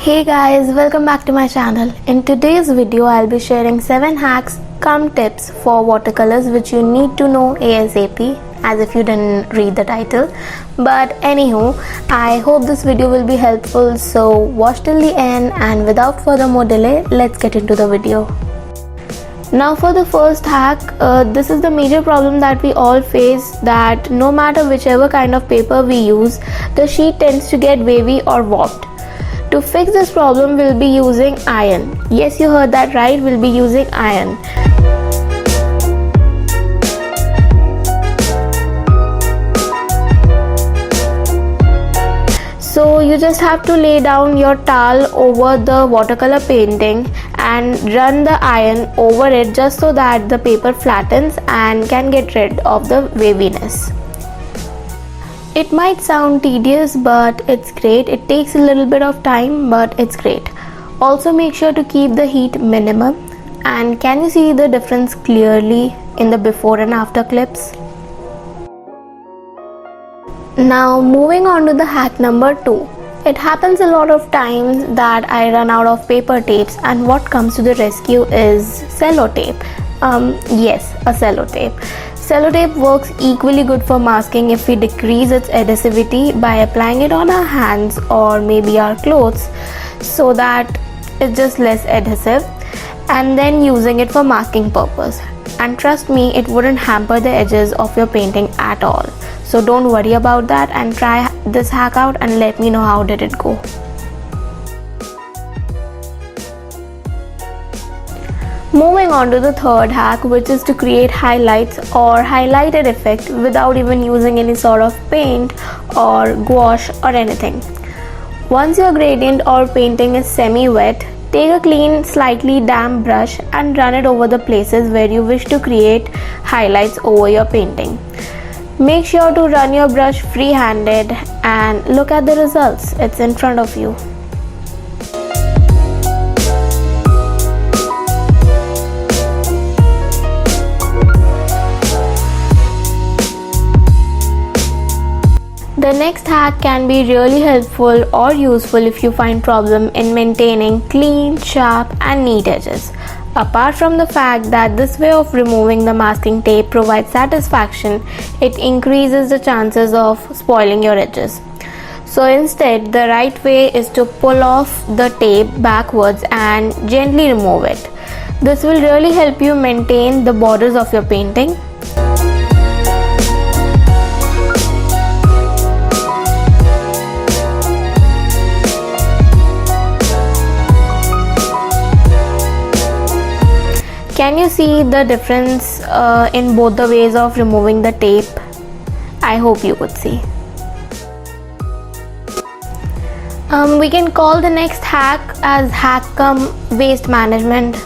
Hey guys, welcome back to my channel. In today's video, I'll be sharing 7 hacks cum tips for watercolors which you need to know ASAP, as if you didn't read the title. But anywho, I hope this video will be helpful, so watch till the end, and without further more delay, let's get into the video. Now for the first hack, this is the major problem that we all face, that no matter whichever kind of paper we use, the sheet tends to get wavy or warped. To fix this problem, we'll be using iron. Yes, you heard that right, we'll be using iron. So you just have to lay down your towel over the watercolor painting and run the iron over it just so that the paper flattens and can get rid of the waviness. It might sound tedious, but it's great. It takes a little bit of time, but it's great. Also make sure to keep the heat minimum. And can you see the difference clearly in the before and after clips? Now moving on to the hack number 2. It happens a lot of times that I run out of paper tapes, and what comes to the rescue is sellotape. Yes, a sellotape. Sellotape works equally good for masking if we decrease its adhesivity by applying it on our hands or maybe our clothes so that it's just less adhesive, and then using it for masking purpose. And trust me, it wouldn't hamper the edges of your painting at all. So don't worry about that and try this hack out and let me know how did it go. Moving on to the third hack, which is to create highlights or highlighted effect without even using any sort of paint or gouache or anything. Once your gradient or painting is semi-wet, take a clean, slightly damp brush and run it over the places where you wish to create highlights over your painting. Make sure to run your brush free-handed and look at the results. It's in front of you. The next hack can be really helpful or useful if you find problem in maintaining clean, sharp and neat edges. Apart from the fact that this way of removing the masking tape provides satisfaction, it increases the chances of spoiling your edges. So instead, the right way is to pull off the tape backwards and gently remove it. This will really help you maintain the borders of your painting. Can you see the difference in both the ways of removing the tape? I hope you could see. We can call the next hack as hack cum waste management.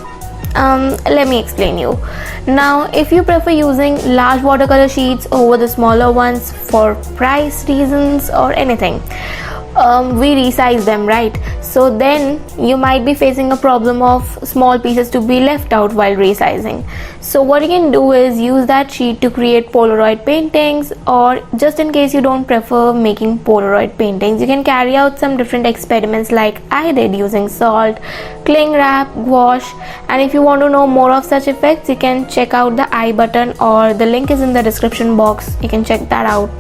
Let me explain you. Now, if you prefer using large watercolor sheets over the smaller ones for price reasons or anything, we resize them, right? So then you might be facing a problem of small pieces to be left out while resizing. So what you can do is use that sheet to create Polaroid paintings, or just in case you don't prefer making Polaroid paintings, you can carry out some different experiments like I did using salt, cling wrap, gouache. And if you want to know more of such effects, you can check out the I button, or the link is in the description box. You can check that out.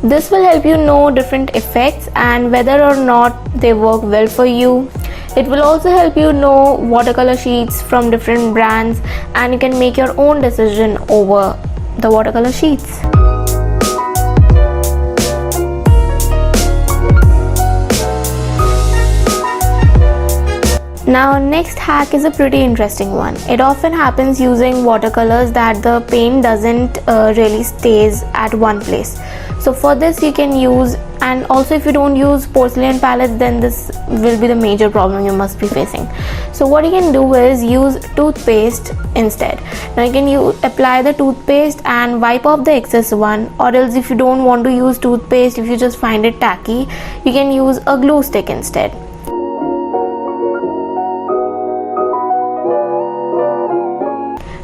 This will help you know different effects and whether or not they work well for you. It will also help you know watercolor sheets from different brands, and you can make your own decision over the watercolor sheets. Now next hack is a pretty interesting one. It often happens using watercolors that the paint doesn't really stays at one place. So for this you can use, and also if you don't use porcelain palettes, then this will be the major problem you must be facing. So what you can do is use toothpaste instead. Now you can apply the toothpaste and wipe off the excess one, or else if you don't want to use toothpaste, if you just find it tacky, you can use a glue stick instead.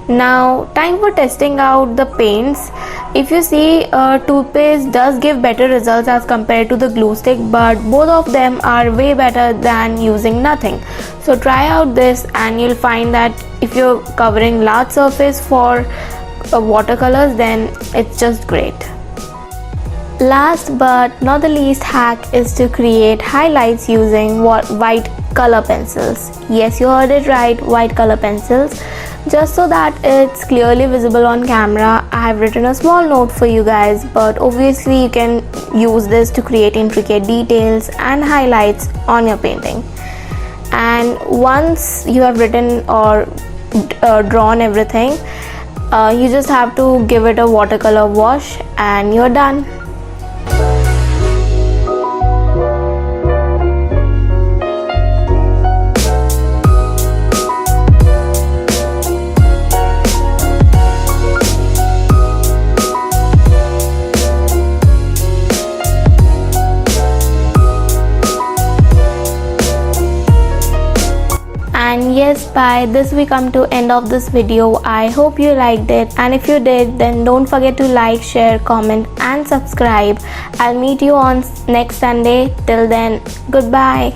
Now time for testing out the paints. If you see, toothpaste does give better results as compared to the glue stick, but both of them are way better than using nothing. So try out this and you'll find that if you're covering large surface for watercolors, then it's just great. Last but not the least hack is to create highlights using white color pencils. Yes, you heard it right, white color pencils. Just so that it's clearly visible on camera, I have written a small note for you guys, but obviously you can use this to create intricate details and highlights on your painting. And once you have written or drawn everything, you just have to give it a watercolor wash and you're done. And yes, by this we come to end of this video. I hope you liked it, and if you did, then don't forget to like, share, comment and subscribe. I'll meet you on next Sunday. Till then, goodbye.